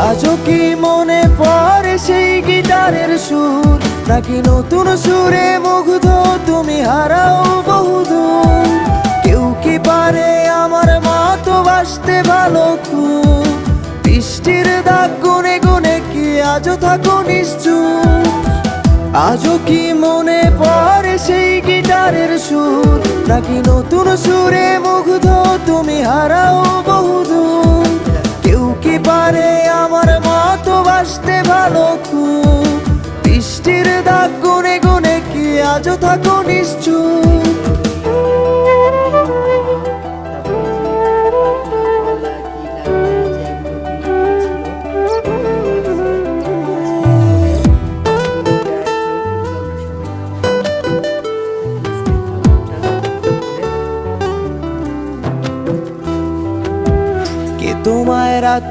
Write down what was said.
আজও কি মনে পড়ে সেই গিটারের সুর, নাকি নতুন সুরে মুগ্ধ তুমি হারাও বহুদূর? কেউ কি পারে আমার মতো বাসতে ভালো খুব? বৃষ্টির দাগ গুনে গুনে কি আজও থাকো নিশ্চুপ? আজও কি মনে পড়ে সেই গিটারের সুর, নাকি নতুন সুরে মুগ্ধ তুমি হারাও বহুদূর? কেউ কি পারে আমার মতো বাসতে ভালো খুব? বৃষ্টির দাগ গুনে গুনে কি আজও থাকো নিশ্চুপ? কে তোমায় রাত